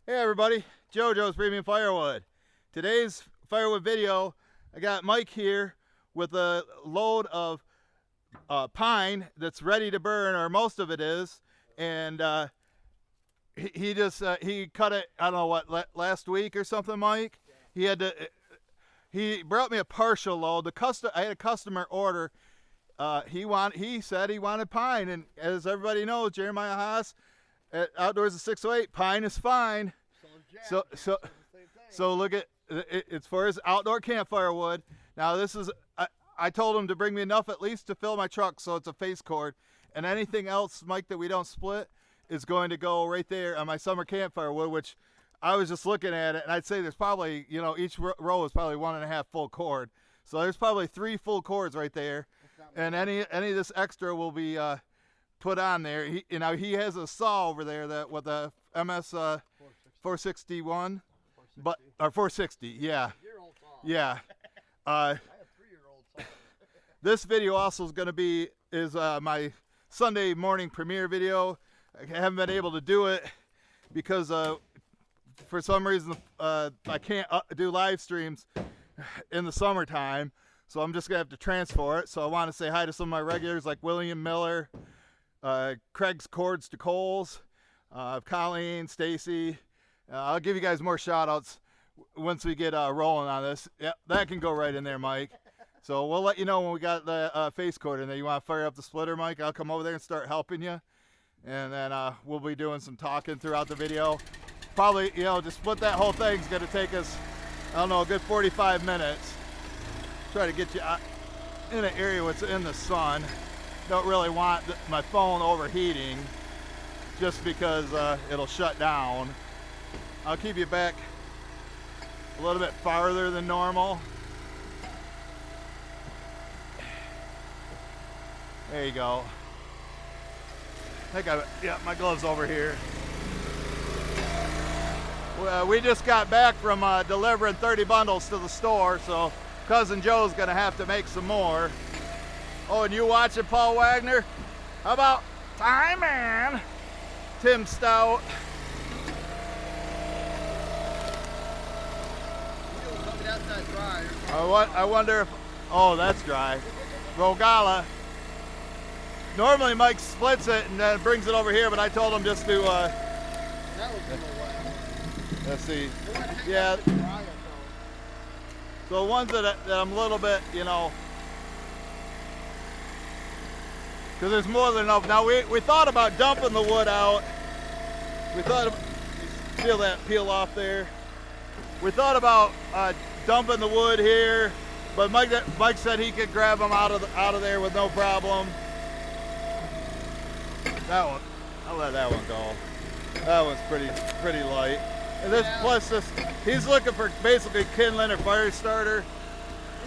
Hey everybody, JoJo's Premium Firewood. Today's firewood video, I got Mike here with a load of pine that's ready to burn, or most of it is, and he cut it. I don't know what, last week or something, Mike. He had to. He brought me a partial load. I had a customer order. He said he wanted pine, and as everybody knows, Jeremiah Haas at Outdoors of 608, pine is fine. So look at it's for his outdoor campfire wood. Now this is I told him to bring me enough at least to fill my truck, so it's a face cord, and anything else, Mike, that we don't split is going to go right there on my summer campfire wood. Which I was just looking at it, and I'd say there's probably, each row is probably 1.5 full cord, so there's probably 3 full cords right there, and any of this extra will be put on there. He has a saw over there that with a MS 461, but or 460, yeah. Yeah. I have 3-year-old saw. This video also is going to be my Sunday morning premiere video. I haven't been able to do it because for some reason I can't do live streams in the summertime, so I'm just gonna have to transfer it. So I want to say hi to some of my regulars like William Miller, Craig's Cords to Coles, Colleen, Stacy. I'll give you guys more shout outs once we get rolling on this. Yep, that can go right in there, Mike. So we'll let you know when we got the face cord in there. You want to fire up the splitter, Mike? I'll come over there and start helping you, and then we'll be doing some talking throughout the video. Probably, to split that whole thing's gonna take us, I don't know, a good 45 minutes. Try to get you out in an area what's in the sun. Don't really want my phone overheating, just because it'll shut down. I'll keep you back a little bit farther than normal. There you go. My glove's over here. We just got back from delivering 30 bundles to the store, so Cousin Joe's gonna have to make some more. Oh, and you watching Paul Wagner? How about Time Man? Tim Stout. That's dry. I wonder if, oh, that's dry. Rogala. Normally Mike splits it and then brings it over here, but I told him just to, That was a little wet. let's see. Yeah. So the ones that I'm a little bit, because there's more than enough. Now we thought about dumping the wood out. We thought of, feel that peel off there. We thought about dumping the wood here, but Mike said he could grab them out of there with no problem. That one, I'll let that one go. That one's pretty light. And this, plus this, he's looking for basically kindling or fire starter.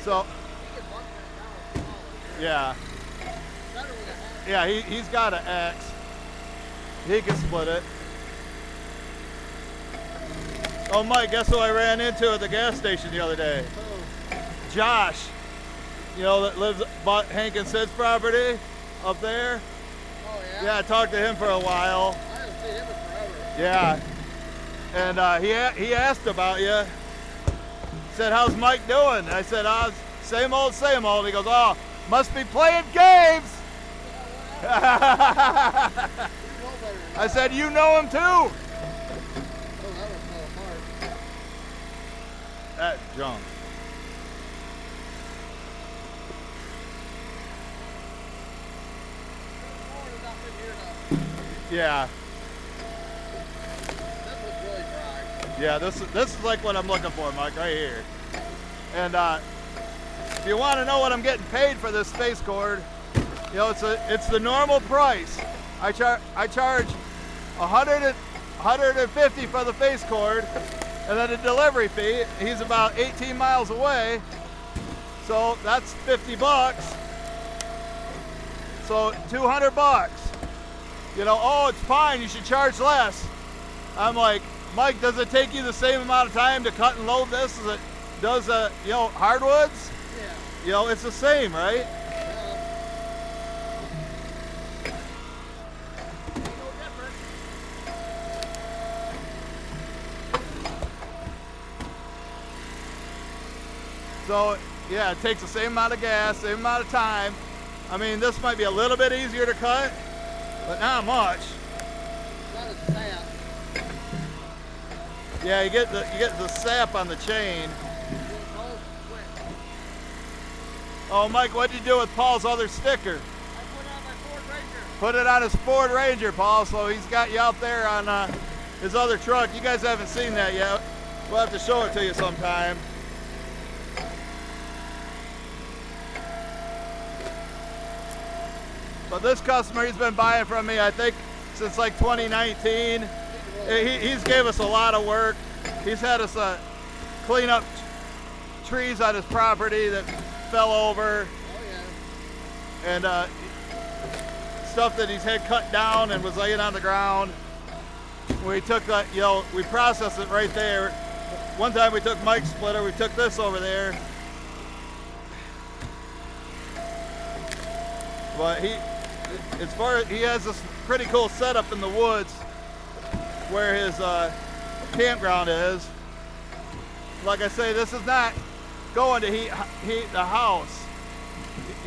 So, yeah. Yeah, he's got an axe. He can split it. Oh, Mike, guess who I ran into at the gas station the other day? Josh. That lives, bought Hank and Sid's property up there. Oh, yeah? Yeah, I talked to him for a while. I haven't seen him in forever. Yeah. And he asked about you. Said, how's Mike doing? I said, same old, same old. He goes, oh, must be playing games. I said, you know him too. Oh, that one fell apart. That junk. Yeah. This was really dry. Yeah, this is like what I'm looking for, Mike, right here. And if you want to know what I'm getting paid for this space cord, it's the normal price. I charge 150 for the face cord, and then a delivery fee. He's about 18 miles away, so that's 50 bucks. So 200 bucks. Oh, it's fine, you should charge less. I'm like, Mike, does it take you the same amount of time to cut and load this as it does hardwoods? Yeah. It's the same, right? No different. So yeah, it takes the same amount of gas, same amount of time. I mean, this might be a little bit easier to cut, but not much. Not a sap. Yeah, you get the sap on the chain. Paul's wet. Oh, Mike, what'd you do with Paul's other sticker? I put on my Ford Ranger. Put it on his Ford Ranger, Paul. So he's got you out there on his other truck. You guys haven't seen that yet. We'll have to show it to you sometime. But this customer, he's been buying from me, I think, since like 2019. He's gave us a lot of work. He's had us clean up trees on his property that fell over. Oh yeah. And stuff that he's had cut down and was laying on the ground. We took that, you know, we processed it right there. One time we took Mike's splitter, we took this over there. But he has this pretty cool setup in the woods where his campground is. Like I say, this is not going to heat the house.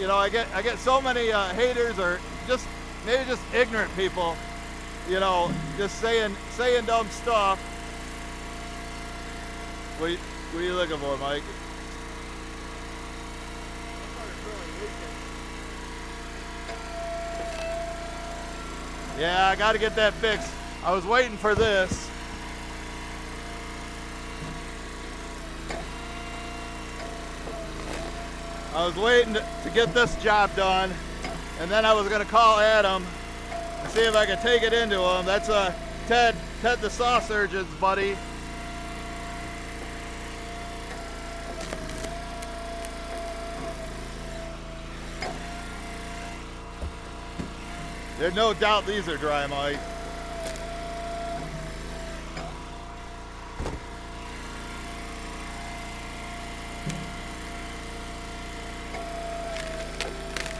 You know, I get so many haters, or maybe just ignorant people, you know, just saying dumb stuff. What are you looking for, Mike? Yeah, I got to get that fixed. I was waiting for this. I was waiting to get this job done, and then I was going to call Adam and see if I could take it into him. That's Ted the saw surgeon's buddy. There's no doubt these are dry, Mike.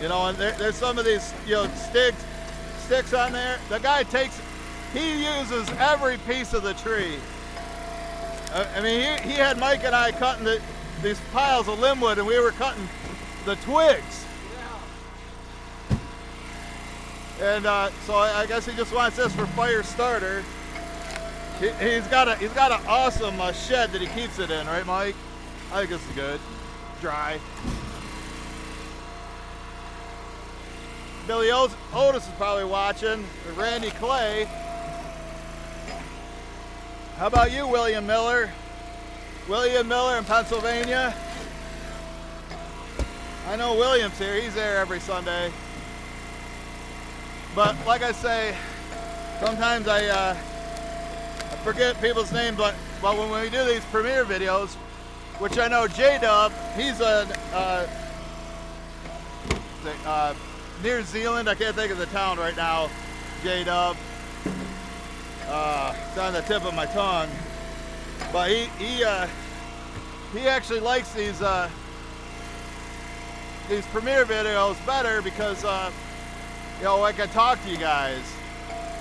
You know, and there's some of these, you know, sticks on there. The guy he uses every piece of the tree. I mean, he had Mike and I cutting these piles of limbwood, and we were cutting the twigs. And so I guess he just wants this for fire starter. He's got an awesome shed that he keeps it in, right, Mike? I think this is good. Dry. Billy Otis is probably watching. Or Randy Clay. How about you, William Miller? William Miller in Pennsylvania. I know William's here. He's there every Sunday. But like I say, sometimes I forget people's names, but when we do these premiere videos, which I know J-Dub, he's New Zealand, I can't think of the town right now, J-Dub. It's on the tip of my tongue. But he actually likes these premiere videos better because you know, I can talk to you guys,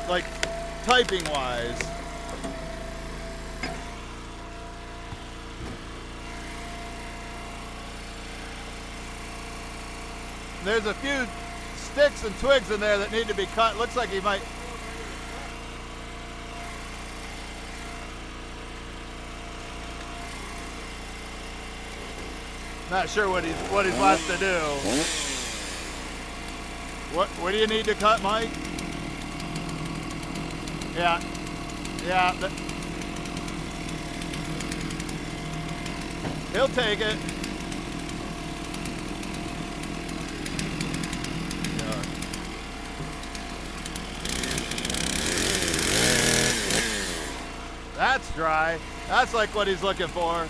like typing wise. There's a few sticks and twigs in there that need to be cut. Looks like he might. Not sure what he wants to do. What do you need to cut, Mike? Yeah. He'll take it. That's dry. That's like what he's looking for.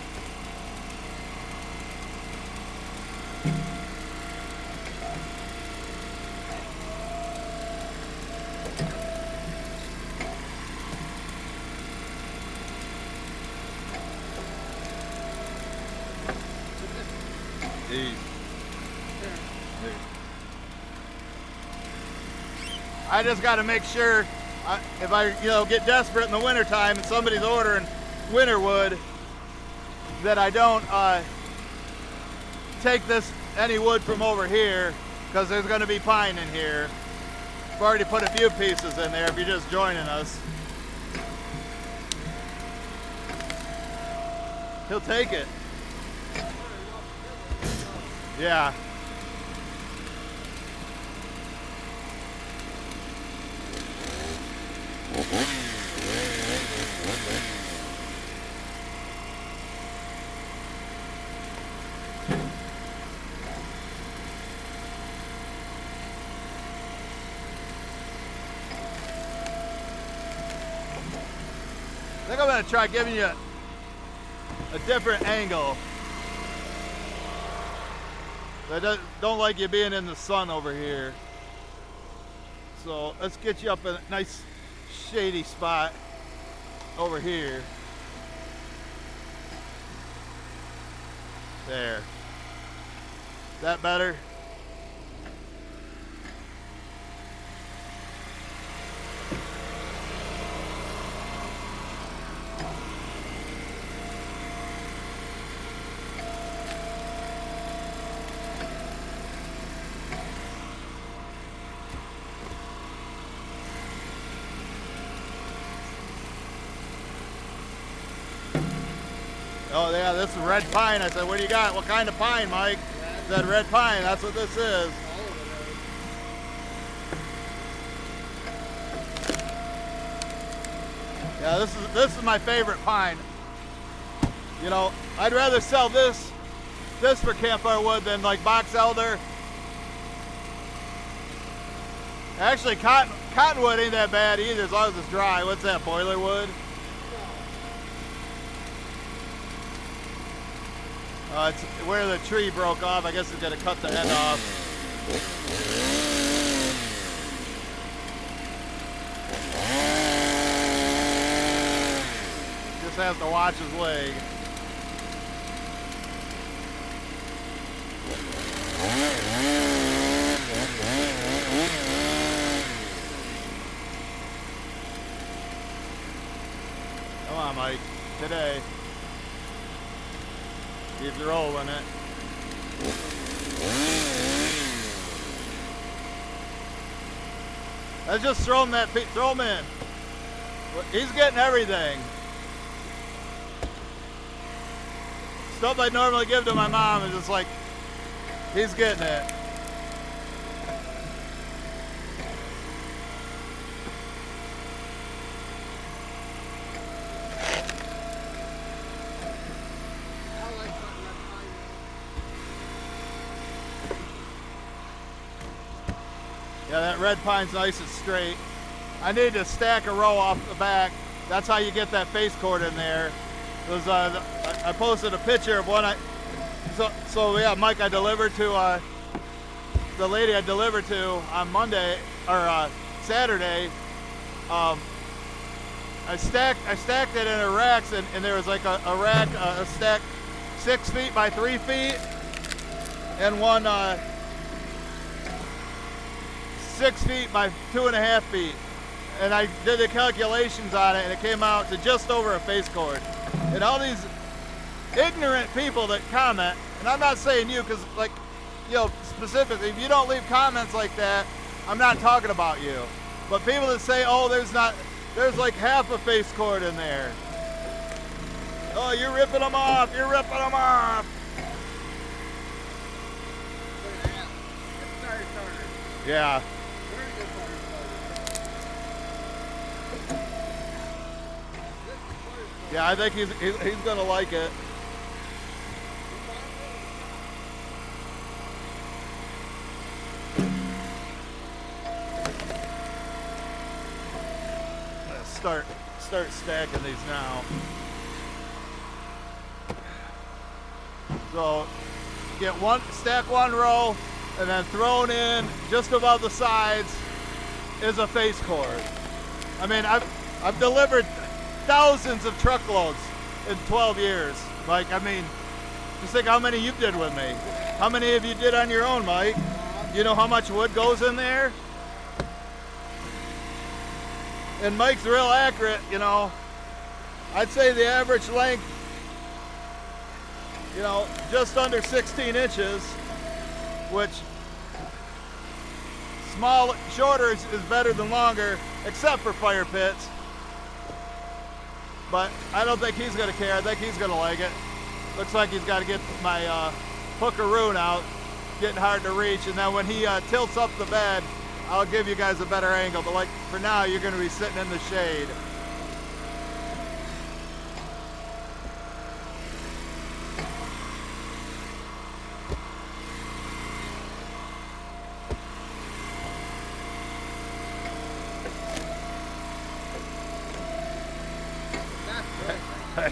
I just got to make sure if I get desperate in the wintertime and somebody's ordering winter wood, that I don't take any wood from over here, because there's going to be pine in here. I've already put a few pieces in there if you're just joining us. He'll take it. Yeah. I think I'm going to try giving you a different angle. I don't like you being in the sun over here. So let's get you up in a nice shady spot over here. There. Is that better? Oh yeah, this is red pine. I said, what do you got? What kind of pine, Mike? He said red pine. That's what this is. Yeah, this is my favorite pine. You know, I'd rather sell this for campfire wood than like box elder. Actually, cottonwood ain't that bad either as long as it's dry. What's that, boiler wood? It's where the tree broke off. I guess it's gonna cut the end off. Just has to watch his leg. Come on, Mike. Today. Keep rolling it. Let's just throw him in. He's getting everything. Stuff I normally give to my mom is just like, he's getting it. Yeah, that red pine's nice and straight. I need to stack a row off the back. That's how you get that face cord in there. I posted a picture of one. So yeah, Mike, I delivered to the lady I delivered to on Monday or Saturday. I stacked it in a racks, and there was like a rack, a stack 6 feet by 3 feet, and one 6 feet by 2.5 feet. And I did the calculations on it, and it came out to just over a face cord. And all these ignorant people that comment, and I'm not saying you, because like, you know, specifically, if you don't leave comments like that, I'm not talking about you. But people that say, oh, there's like half a face cord in there. Oh, you're ripping them off, you're ripping them off. Yeah. Yeah, I think he's gonna like it. Let's start stacking these now. So stack one row, and then thrown in just above the sides is a face cord. I mean, I've delivered thousands of truckloads in 12 years. Like, I mean, just think how many you did with me. How many of you did on your own, Mike? You know how much wood goes in there? And Mike's real accurate, you know. I'd say the average length you know, just under 16 inches, which shorter is better than longer, except for fire pits. But I don't think he's gonna care. I think he's gonna like it. Looks like he's got to get my hookaroon out, getting hard to reach, and then when he tilts up the bed, I'll give you guys a better angle. But like for now, you're gonna be sitting in the shade.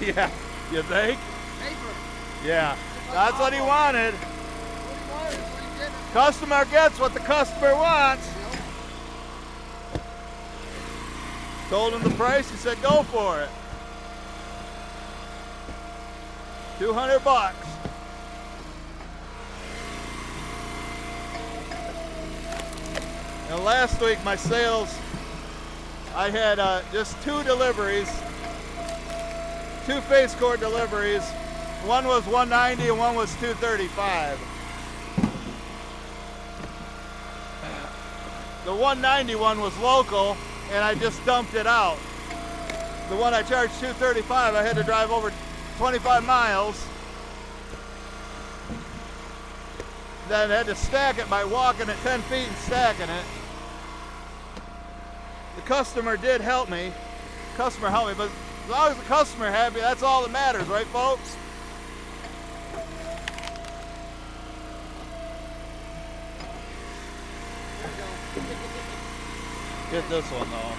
Yeah, you think? Paper. Yeah, that's what he wanted. What he wanted is what he did. Customer gets what the customer wants. Told him the price, he said go for it. 200 bucks. And last week my sales, I had just 2 deliveries. 2 face cord deliveries. One was 190 and one was 235. The 190 one was local and I just dumped it out. The one I charged 235, I had to drive over 25 miles. Then I had to stack it by walking it 10 feet and stacking it. The customer did help me. Customer helped me, but as long as the customer happy, that's all that matters, right, folks? Get this one though.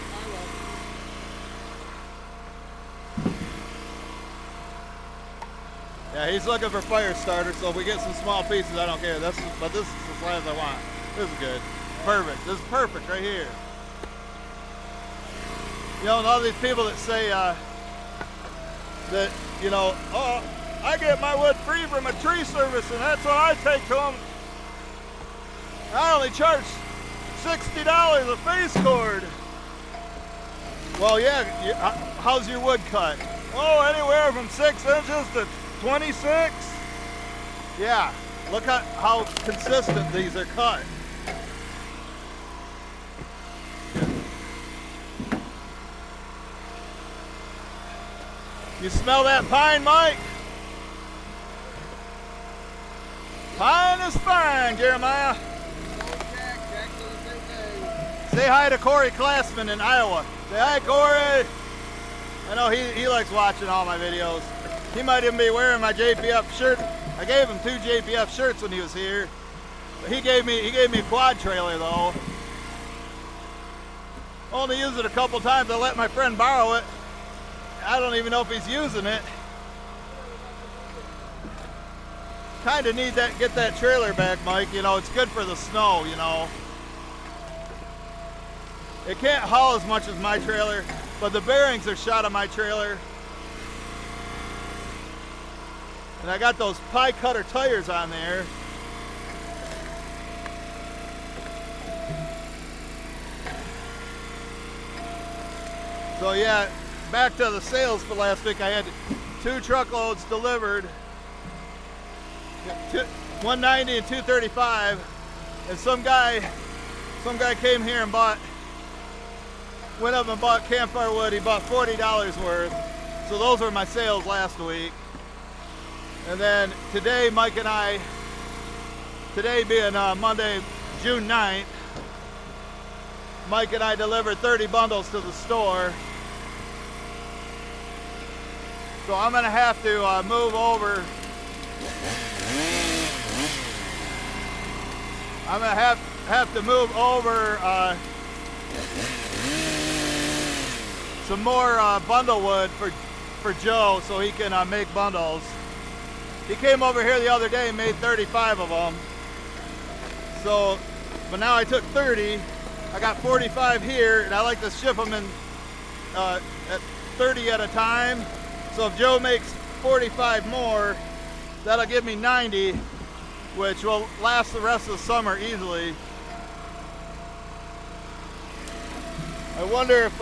Yeah, he's looking for fire starters, so if we get some small pieces, I don't care. But this is the size I want. This is good. Perfect. This is perfect right here. You know, and all these people that say that, you know, oh, I get my wood free from a tree service and that's what I take to them. I only charge $60 a face cord. Well, yeah, how's your wood cut? Oh, anywhere from 6 inches to 26. Yeah, look at how consistent these are cut. You smell that pine, Mike? Pine is fine, Jeremiah. Say hi to Corey Classman in Iowa. Say hi, Corey. I know he likes watching all my videos. He might even be wearing my JPF shirt. I gave him 2 JPF shirts when he was here. But he gave me a quad trailer though. Only used it a couple times. I let my friend borrow it. I don't even know if he's using it. Kind of need that, get that trailer back, Mike. You know, it's good for the snow, you know. It can't haul as much as my trailer, but the bearings are shot on my trailer. And I got those pie cutter tires on there. So yeah, back to the sales for last week. I had 2 truckloads delivered, 190 and 235, and some guy came here and went up and bought campfire wood. He bought $40 worth. So those were my sales last week. And then today, Mike and I, today being Monday, June 9th, Mike and I delivered 30 bundles to the store. So I'm gonna have to move over. I'm gonna have to move over some more bundle wood for Joe so he can make bundles. He came over here the other day and made 35 of them. So, but now I took 30. I got 45 here, and I like to ship them in at 30 at a time. So if Joe makes 45 more, that'll give me 90, which will last the rest of the summer easily. I wonder if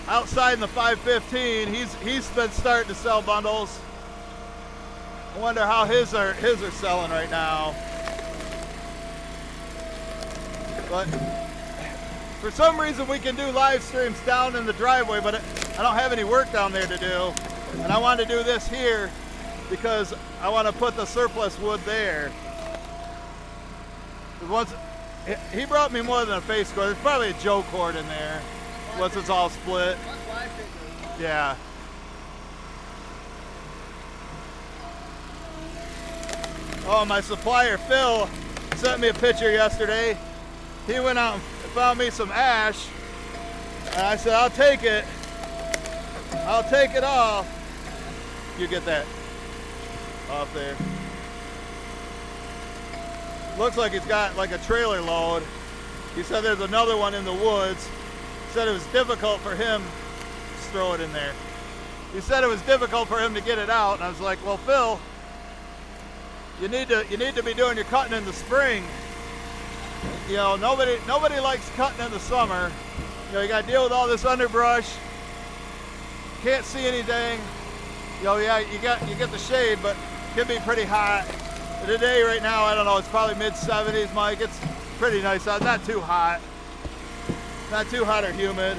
outside in the 515. He's been starting to sell bundles. I wonder how his are selling right now. But for some reason we can do live streams down in the driveway, but I don't have any work down there to do. And I want to do this here because I want to put the surplus wood there. Once he brought me more than a face cord. There's probably a Joe cord in there once it's all split. That's what I figured. Yeah. Oh, my supplier Phil sent me a picture yesterday. He went out and found me some ash, and I said, I'll take it. I'll take it all. You get that off there. Looks like he's got like a trailer load. He said there's another one in the woods. He said it was difficult for him. Just throw it in there. He said it was difficult for him to get it out, and I was like, well, Phil, you need to be doing your cutting in the spring. You know, nobody likes cutting in the summer. You know, you got to deal with all this underbrush. Can't see anything. You know, yeah, you get the shade, but it can be pretty hot. Today, right now, I don't know. It's probably mid-70s, Mike. It's pretty nice out. Not too hot. Not too hot or humid.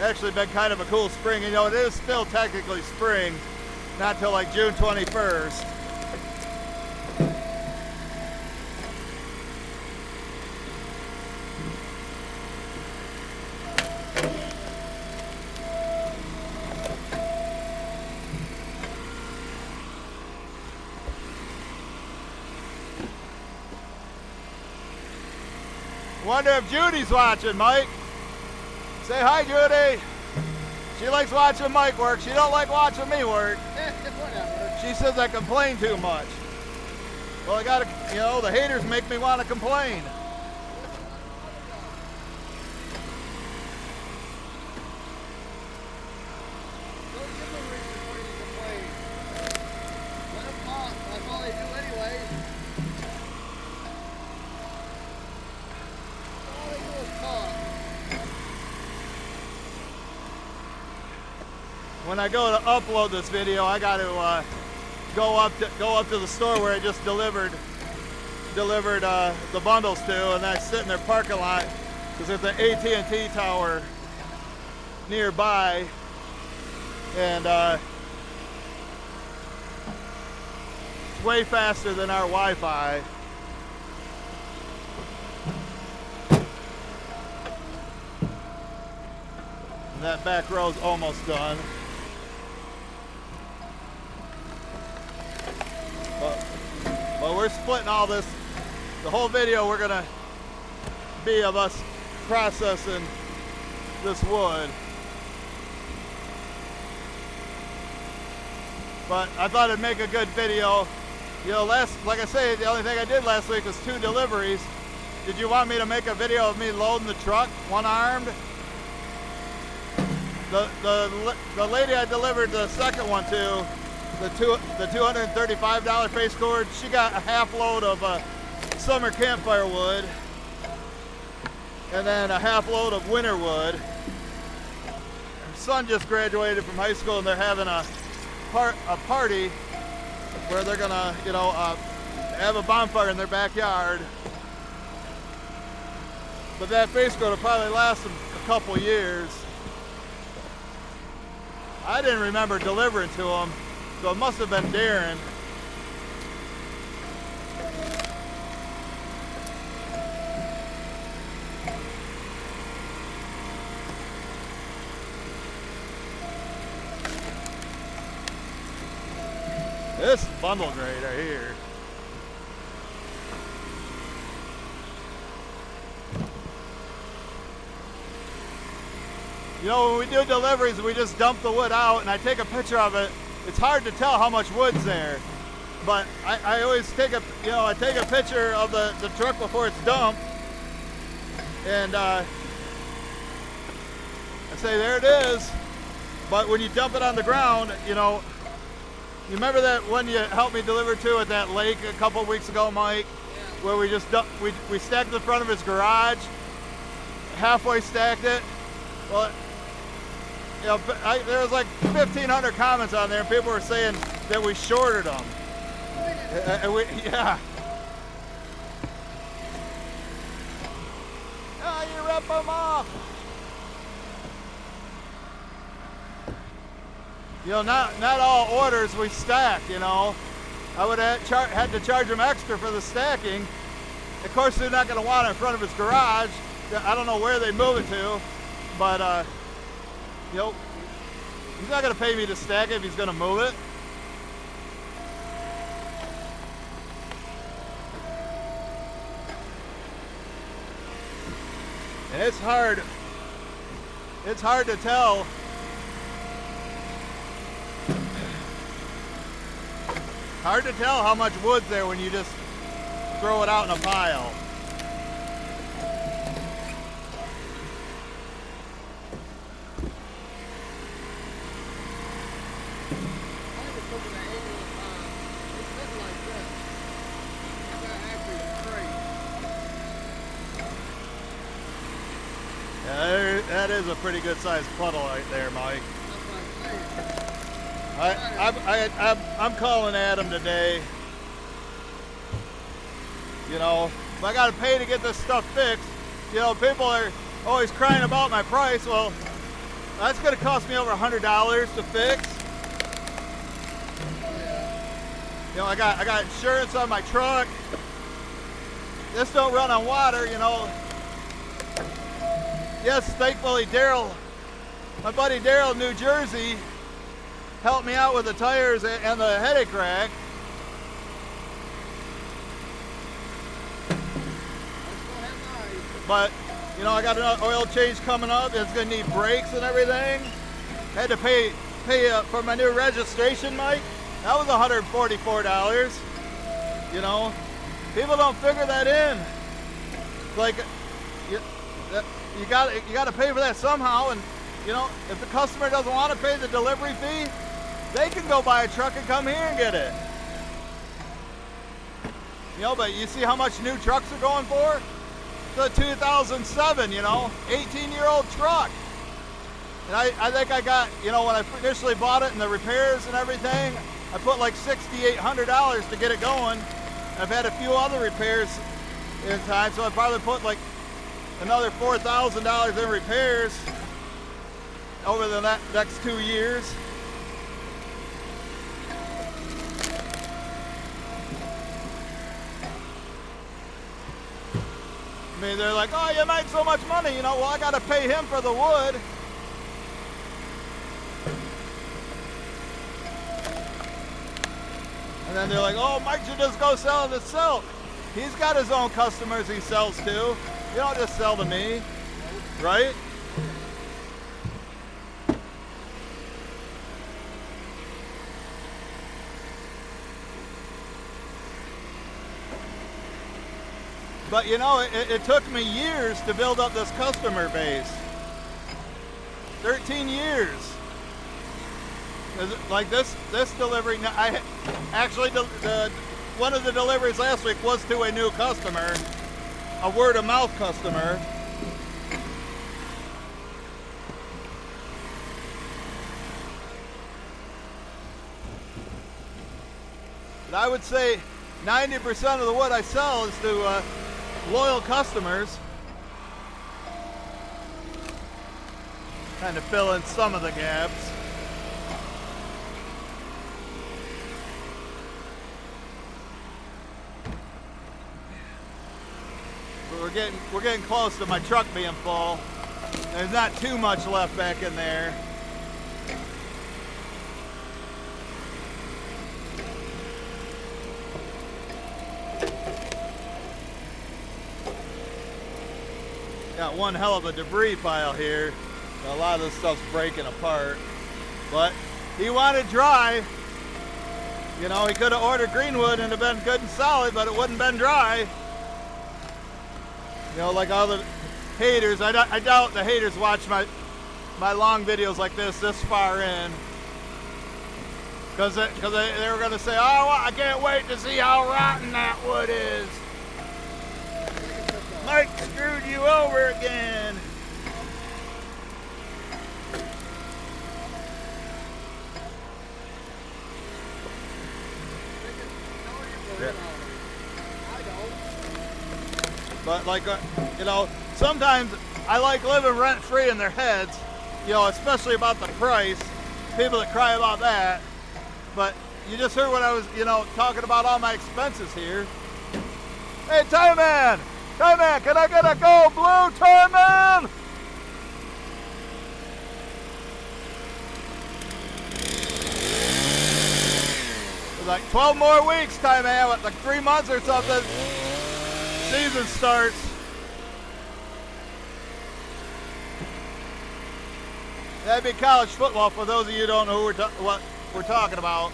Actually, been kind of a cool spring. You know, it is still technically spring. Not till like June 21st. Wonder if Judy's watching, Mike. Say hi, Judy. She likes watching Mike work. She don't like watching me work. Whatever. She says I complain too much. Well, I gotta, you know, the haters make me want to complain. Don't give them reason for you to complain. Let them talk. That's all they do anyway. All they do is talk. When I go to upload this video, I got to go up to the store where I just delivered the bundles to, and I sit in their parking lot because there's an AT&T tower nearby, and it's way faster than our Wi-Fi. And that back row's almost done. But we're splitting all this. The whole video we're gonna be of us processing this wood. But I thought it'd make a good video. You know, like I say, the only thing I did last week was 2 deliveries. Did you want me to make a video of me loading the truck, one-armed? The lady I delivered the second one to, the $235 face cord, she got a half load of summer campfire wood and then a half load of winter wood. Her son just graduated from high school and they're having a party where they're gonna, you know, have a bonfire in their backyard. But that face cord will probably last them a couple years. I didn't remember delivering to him, so it must have been Darren. This bundle grade right here. You know, when we do deliveries, we just dump the wood out and I take a picture of it. It's hard to tell how much wood's there. But I always take a picture of the truck before it's dumped. And I say, there it is. But when you dump it on the ground, you know, you remember that one you helped me deliver to at that lake a couple of weeks ago, Mike? Yeah. Where we just we stacked the front of his garage. halfway stacked it. Well, you know, there was like 1,500 comments on there, and people were saying that we shorted them. Yeah. Oh, you rip them off. You know, not all orders we stack, you know. I would have had to charge him extra for the stacking. Of course, they're not going to want it in front of his garage. I don't know where they move it to, but, you know, he's not going to pay me to stack it if he's going to move it. And it's hard to tell. Hard to tell how much wood's there when you just throw it out in a pile. Yeah, that is a pretty good sized puddle right there, Mike. I'm calling Adam today. You know, if I gotta pay to get this stuff fixed, you know, people are always crying about my price. Well, that's gonna cost me over $100 to fix. You know, I got insurance on my truck. This don't run on water, you know. Yes, thankfully my buddy Daryl in New Jersey helped me out with the tires and the headache rack. But, you know, I got an oil change coming up. It's gonna need brakes and everything. I had to pay for my new registration, Mike. That was $144. You know, people don't figure that in. Like, you got to pay for that somehow. And you know, if the customer doesn't want to pay the delivery fee, they can go buy a truck and come here and get it. You know, but you see how much new trucks are going for? The 2007, you know, 18-year-old truck. And I think I got, you know, when I initially bought it and the repairs and everything, I put like $6,800 to get it going. I've had a few other repairs in time, so I probably put like another $4,000 in repairs over the next 2 years. I mean, they're like, oh, you make so much money, you know, well, I got to pay him for the wood. And then they're like, oh, Mike should just go sell it to Silk. He's got his own customers he sells to. You don't just sell to me, right? But you know, it took me years to build up this customer base. 13 years. Like this delivery, I actually, one of the deliveries last week was to a new customer, a word of mouth customer. But I would say 90% of the wood I sell is to loyal customers. Kind of fill in some of the gaps. But we're getting close to my truck being full. There's not too much left back in there. Got one hell of a debris pile here. A lot of this stuff's breaking apart. But he wanted dry. You know, he could have ordered greenwood and have been good and solid, but it wouldn't have been dry. You know, like all the haters. I doubt the haters watch my long videos like this far in. Because they were going to say, oh, I can't wait to see how rotten that wood is. Mike screwed you over again. Yeah. But like, you know, sometimes I like living rent free in their heads, you know, especially about the price. People that cry about that. But you just heard what I was, you know, talking about all my expenses here. Hey, Tie Man! Tie Man, can I get a Go Blue, Tie Man? It's like 12 more weeks, Tie Man, like 3 months or something. Season starts. That'd be college football for those of you who don't know what we're talking about.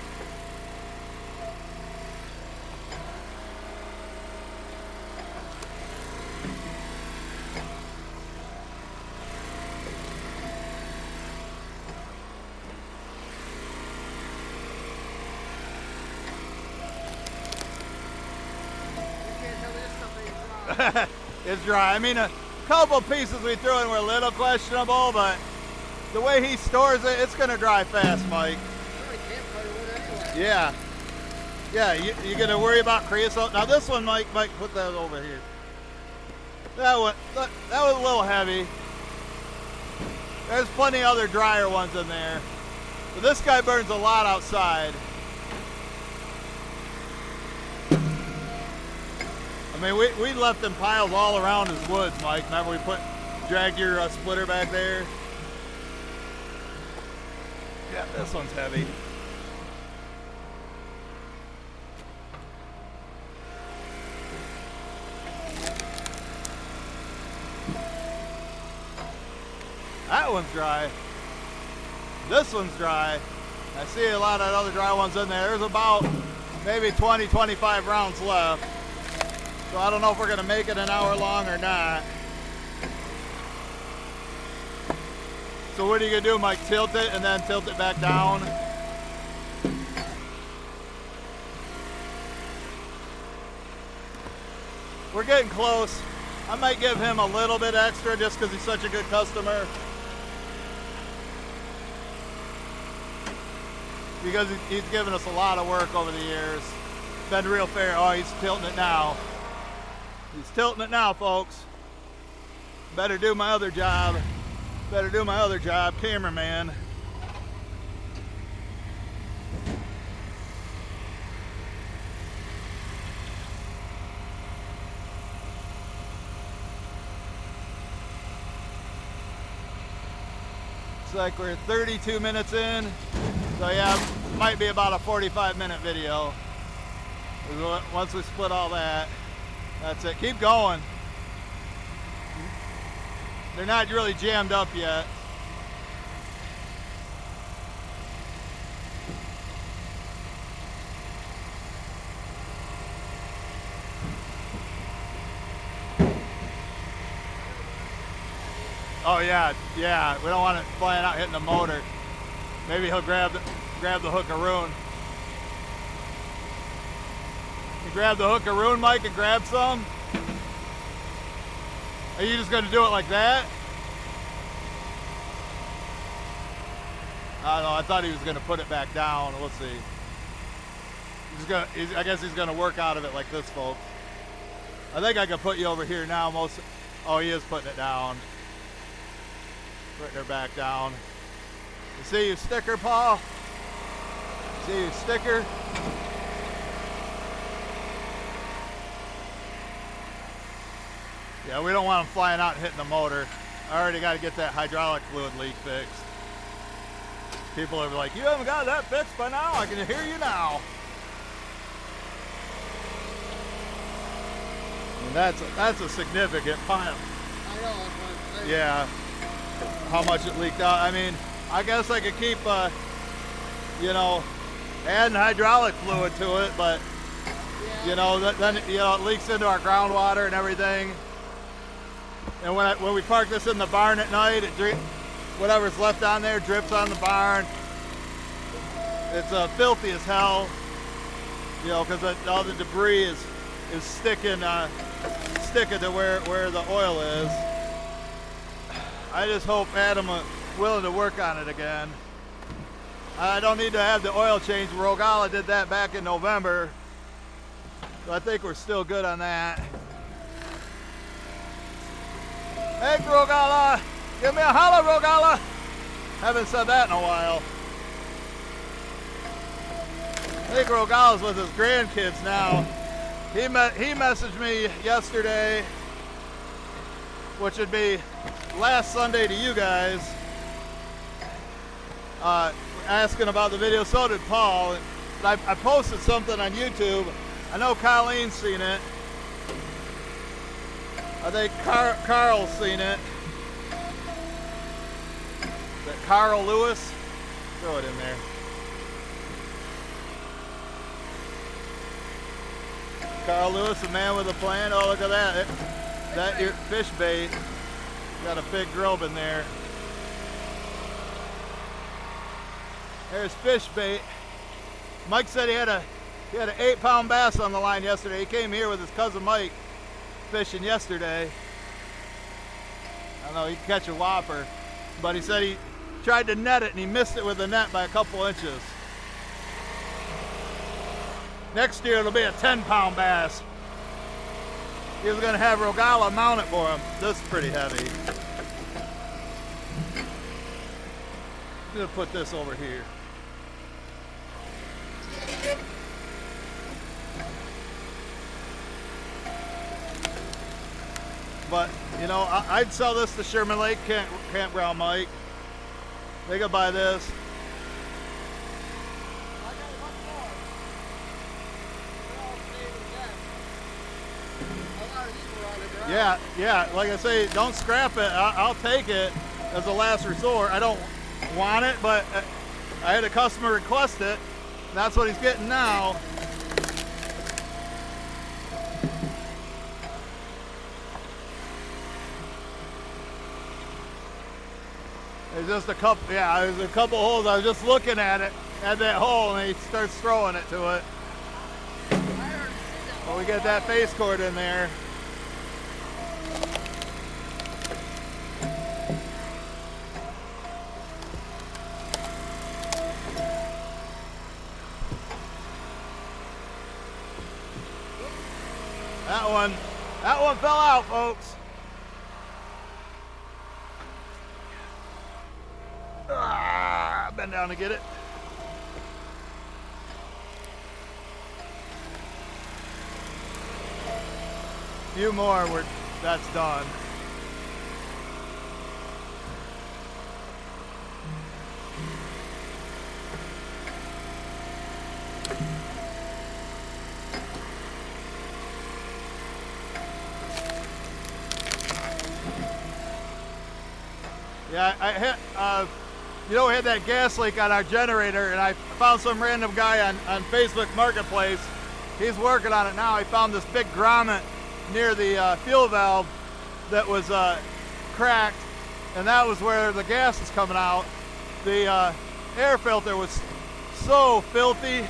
It's dry. I mean, a couple pieces we threw in were a little questionable, but the way he stores it, it's gonna dry fast, Mike. Yeah. Yeah, you gonna worry about creosote? Now this one, Mike, put that over here. That was a little heavy. There's plenty other drier ones in there. But this guy burns a lot outside. I mean, we left them piles all around his woods, Mike. Remember we dragged your splitter back there? Yeah, this one's heavy. That one's dry. This one's dry. I see a lot of other dry ones in there. There's about maybe 20, 25 rounds left. So I don't know if we're gonna make it an hour long or not. So what are you gonna do, Mike? Tilt it and then tilt it back down? We're getting close. I might give him a little bit extra just because he's such a good customer. Because he's given us a lot of work over the years. Been real fair. Oh, he's tilting it now. He's tilting it now, folks. Better do my other job. Better do my other job, cameraman. Looks like we're 32 minutes in. So yeah, might be about a 45-minute video. Once we split all that. That's it. Keep going. They're not really jammed up yet. Oh yeah, yeah. We don't want it flying out hitting the motor. Maybe he'll grab the hookaroon. You grab the hookaroon, Mike, and grab some? Are you just going to do it like that? I don't know. I thought he was going to put it back down. We'll see. I guess he's going to work out of it like this, folks. I think I can put you over here now. Oh, he is putting it down. Putting her back down. You see your sticker, Paul? See your sticker? Yeah, we don't want them flying out and hitting the motor. I already got to get that hydraulic fluid leak fixed. People are like, you haven't got that fixed by now? I can hear you now. And that's a significant pile. I know. Yeah. How much it leaked out. I mean, I guess I could keep, you know, adding hydraulic fluid to it, but, Yeah. you know, then you know, it leaks into our groundwater and everything. And when we park this in the barn at night, whatever's left on there drips on the barn. It's filthy as hell, you know, because all the debris is sticking stick it to where the oil is. I just hope Adam is willing to work on it again. I don't need to have the oil change. Rogala did that back in November. So I think we're still good on that. Hey Rogala, give me a holla, Rogala. Haven't said that in a while. I think Rogala's with his grandkids now. He messaged me yesterday, which would be last Sunday to you guys, asking about the video. So did Paul. I posted something on YouTube. I know Colleen's seen it. I think Carl's seen it. Is that Carl Lewis? Throw it in there. Carl Lewis, the man with a plan. Oh, look at that. That your fish bait. Got a big grub in there. There's fish bait. Mike said he had an 8-pound bass on the line yesterday. He came here with his cousin Mike fishing yesterday. I don't know, he could catch a whopper, but he said he tried to net it and he missed it with the net by a couple inches. Next year it'll be a 10-pound bass. He was going to have Rogala mount it for him. This is pretty heavy. I'm going to put this over here. But, you know, I'd sell this to Sherman Lake Campground Mike. They could buy this. Yeah, like I say, don't scrap it. I'll take it as a last resort. I don't want it, but I had a customer request it. That's what he's getting now. There's just a couple, there's a couple holes. I was just looking at it, at that hole, and he starts throwing it to it. Well, we get that face cord in there. That one fell out, folks. I've been down to get it. Few more, that's done. Yeah, I hit, you know, we had that gas leak on our generator, and I found some random guy on Facebook Marketplace. He's working on it now. He found this big grommet near the fuel valve that was cracked, and that was where the gas is coming out. The air filter was so filthy,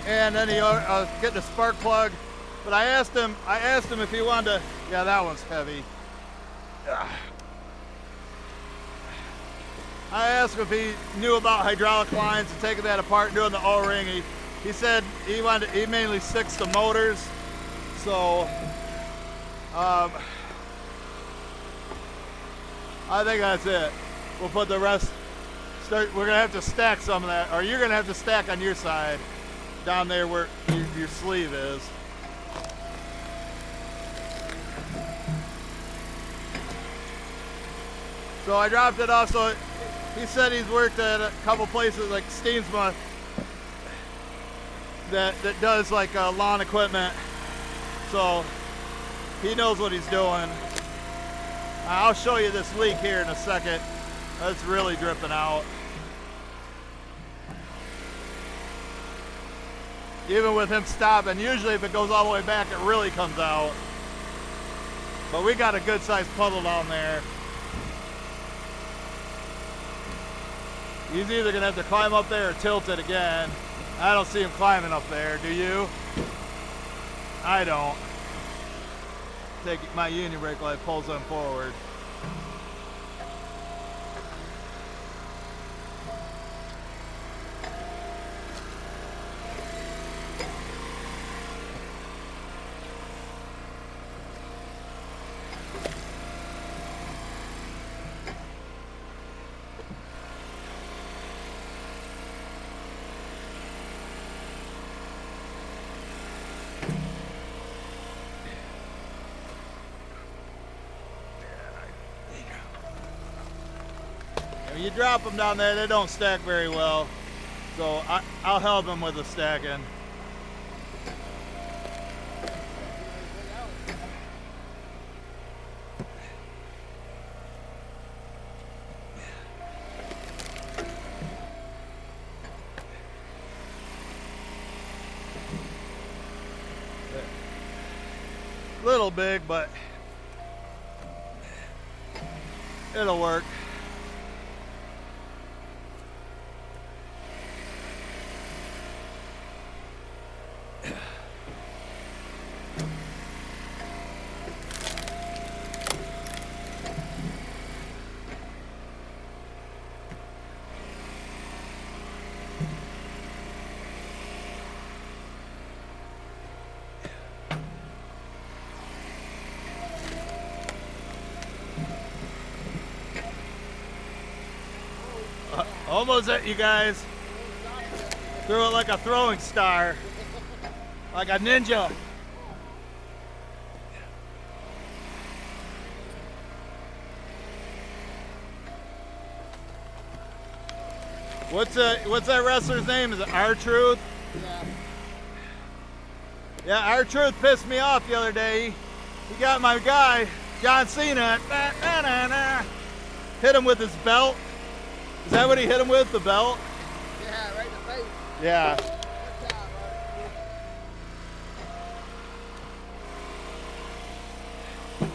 and then he getting a spark plug. But I asked him if he wanted to. Yeah, that one's heavy. I asked him if he knew about hydraulic lines and taking that apart and doing the O-ring. He said he mainly sticks to motors. So I think that's it. We'll put the rest. We're gonna have to stack some of that, or you're gonna have to stack on your side, down there where your sleeve is. So I dropped it off. So he said he's worked at a couple places like Steensma that does like lawn equipment. So he knows what he's doing. I'll show you this leak here in a second. It's really dripping out. Even with him stopping, usually if it goes all the way back, it really comes out. But we got a good sized puddle down there. He's either gonna have to climb up there or tilt it again. I don't see him climbing up there, do you? I don't. take my union brake light, pulls them forward. When you drop them down there, they don't stack very well. So I'll help them with the stacking. Little big, but it'll work. Almost at you guys. Threw it like a throwing star. Like a ninja. What's that wrestler's name? Is it R-Truth? Yeah. Yeah, R-Truth pissed me off the other day. He got my guy, John Cena, hit him with his belt. Is that what he hit him with, the belt? Yeah, right in the face. Yeah. Good job, bud.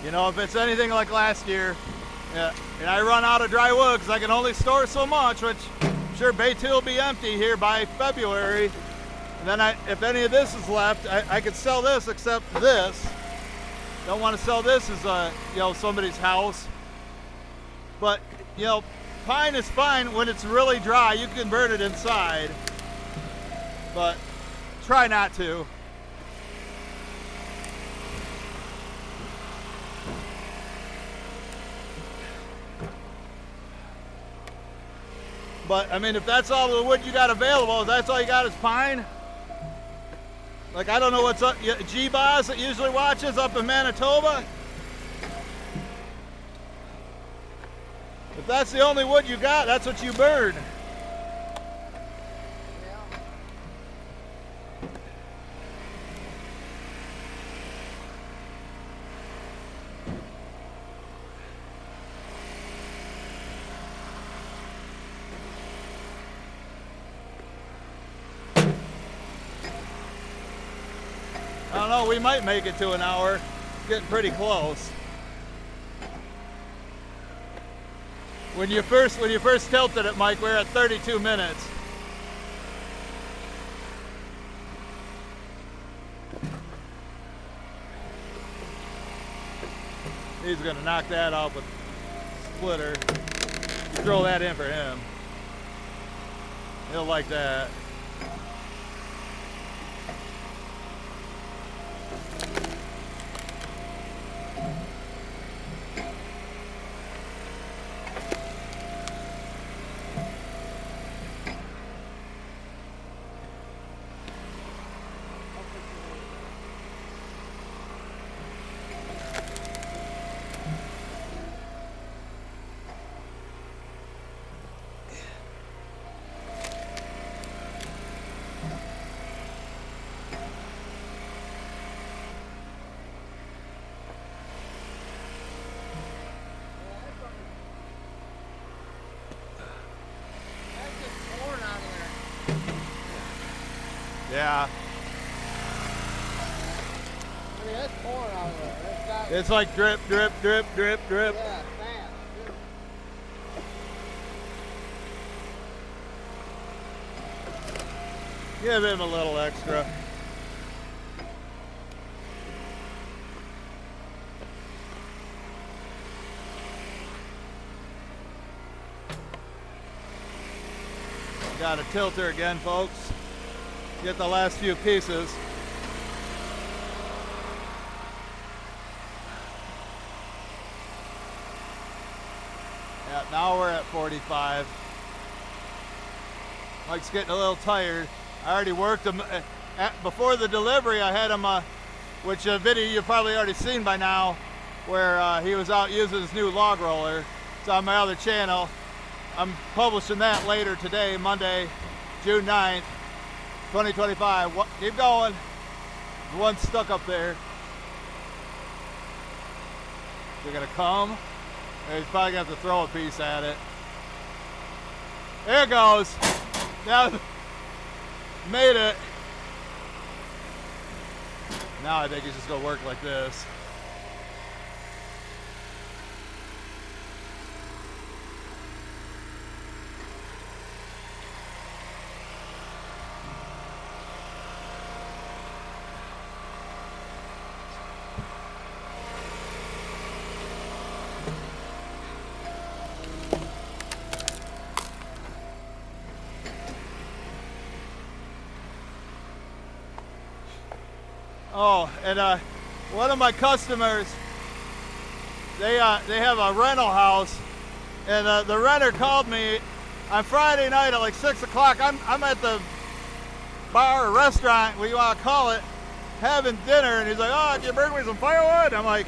You know, if it's anything like last year, yeah, and I run out of dry wood because I can only store so much, which I'm sure Bay 2 will be empty here by February. And then if any of this is left, I could sell this except this. Don't want to sell this as somebody's house. But, pine is fine when it's really dry. You can burn it inside. But try not to. But, I mean, if that's all the wood you got available, if that's all you got is pine, like, I don't know what's up, G-Boss that usually watches up in Manitoba, if that's the only wood you got, that's what you burn. I don't know, we might make it to an hour. Getting pretty close. When you first tilted it, Mike, we were at 32 minutes. He's gonna knock that off with splitter. Throw that in for him. He'll like that. I Yeah. mean, that's pouring out of there. That's got It's like drip, drip, drip, drip, drip. yeah, fast. Give him a little extra. Got a tilter again, folks. Get the last few pieces. Yeah, now we're at 45. Mike's getting a little tired. I already worked him. Before the delivery, I had him, which a video you've probably already seen by now, where he was out using his new log roller. It's on my other channel. I'm publishing that later today, Monday, June 9th, 2025. Keep going. The one stuck up there. They're gonna come. He's probably gonna have to throw a piece at it. There it goes. Now, made it. Now I think he's just gonna work like this. Oh, and one of my customers, they have a rental house, and the renter called me on Friday night at like 6 o'clock. I'm at the bar or restaurant, what you want to call it, having dinner, and he's like, "Oh, can you bring me some firewood?" I'm like,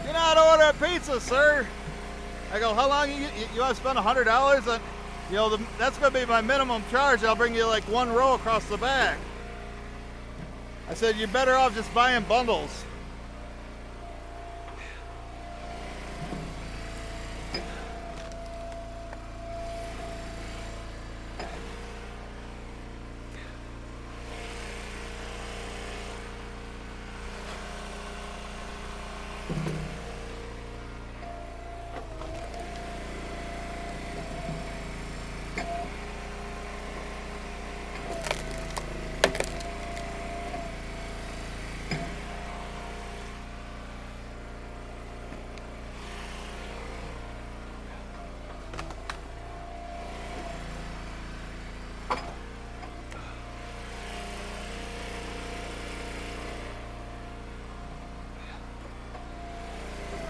"You're not ordering pizza, sir." I go, "How long you want to spend $100 on? You know, that's gonna be my minimum charge. I'll bring you like one row across the back." I said, "You're better off just buying bundles."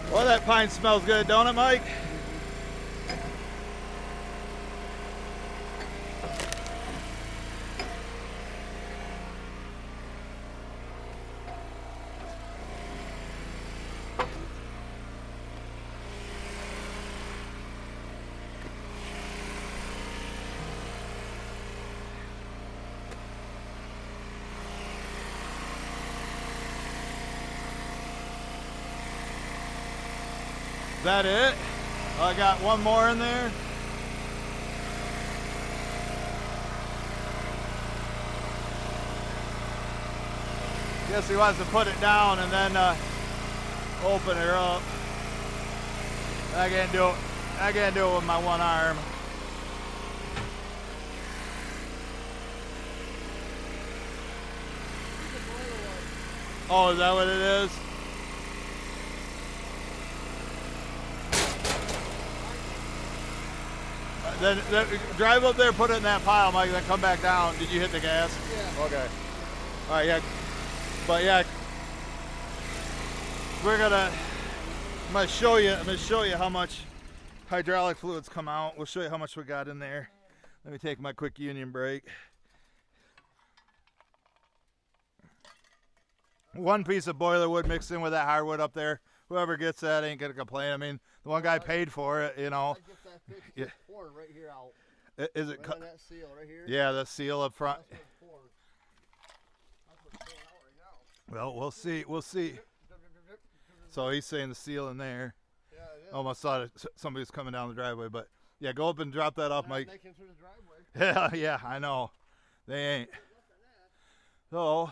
Well, that pine smells good, don't it, Mike? Is that it? Oh, I got one more in there. Guess he wants to put it down and then open her up. I can't do it. I can't do it with my one arm. Oh, is that what it is? Then drive up there, put it in that pile, Mike, then come back down. Did you hit the gas? Yeah. Okay. All right, yeah. But yeah, I'm gonna show you how much hydraulic fluids come out. We'll show you how much we got in there. Let me take my quick union break. One piece of boiler wood mixed in with that hardwood up there. Whoever gets that ain't gonna complain. I mean, the one guy paid for it, you know. I get that fish Yeah. pouring right here out. Is it? Right on that seal right here. Yeah, the seal up front. That's what's pouring. That's what's pouring out right now. Well, we'll see. We'll see. Drip, drip, drip, drip, drip. So he's saying the seal in there. Yeah, it is. Almost thought somebody was coming down the driveway, but yeah, go up and drop that off, They're not Mike. making it through the driveway. Yeah, I know. They ain't. So,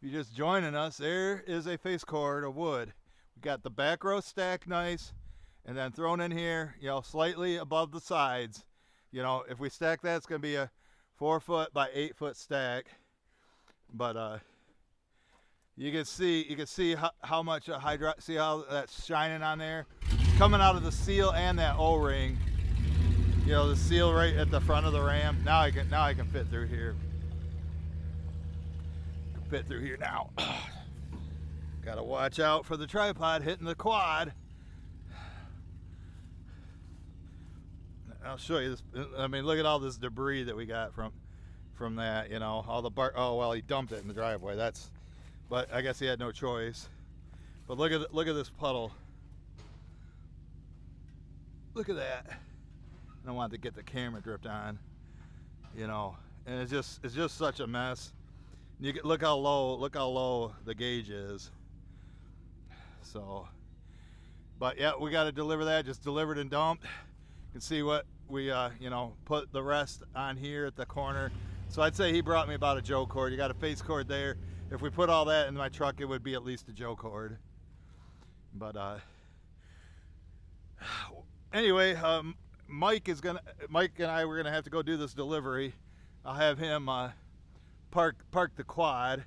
if you're just joining us, there is a face cord of wood. We got the back row stacked nice, and then thrown in here, you know, slightly above the sides. You know, if we stack that, it's going to be a 4 foot by 8 foot stack. But you can see how much see how that's shining on there, coming out of the seal and that O-ring. You know, the seal right at the front of the ram. Now I can fit through here. Fit through here now. Gotta watch out for the tripod hitting the quad. I'll show you this. I mean, look at all this debris that we got from that. You know, all the bark. Oh well, he dumped it in the driveway. But I guess he had no choice. But look at this puddle. Look at that. I don't want to get the camera dripped on. You know, and it's just such a mess. You can look how low the gauge is. So, but yeah, we got to deliver that. Just delivered and dumped. You can see what we you know, put the rest on here at the corner. So I'd say he brought me about a Joe cord. You got a face cord there. If we put all that in my truck, it would be at least a Joe cord. But anyway, Mike and I were gonna have to go do this delivery. I'll have him park the quad,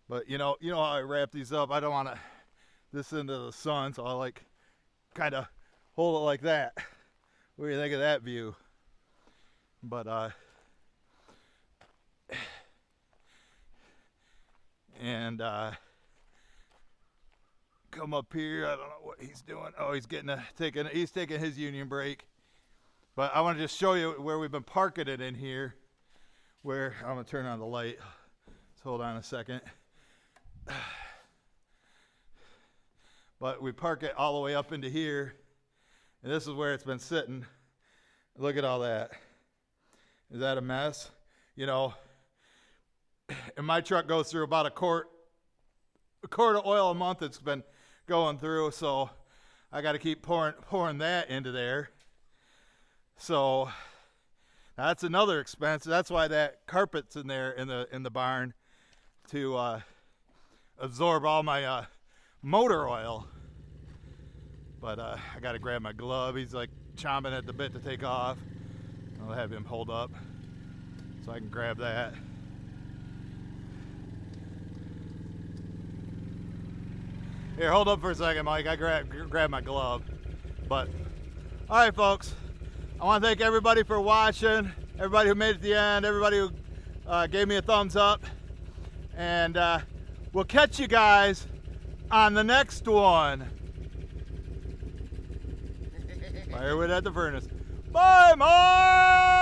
but you know how I wrap these up. I don't want this into the sun, so I like kind of hold it like that. What do you think of that view? But and come up here. I don't know what he's doing. Oh, he's taking his union brake. But I want to just show you where we've been parking it in here. Where I'm gonna turn on the light. Let's hold on a second. But we park it all the way up into here, and this is where it's been sitting. Look at all that. Is that a mess? You know, and my truck goes through about a quart of oil a month. It's been going through, so I got to keep pouring that into there. So that's another expense. That's why that carpet's in there in the barn, to absorb all my motor oil. But I got to grab my glove. He's like chomping at the bit to take off. I'll have him hold up so I can grab that. Here, hold up for a second, Mike. I grab my glove. But all right, folks. I want to thank everybody for watching, everybody who made it to the end, everybody who gave me a thumbs up. And we'll catch you guys on the next one. Firewood at the furnace. Bye, Mike!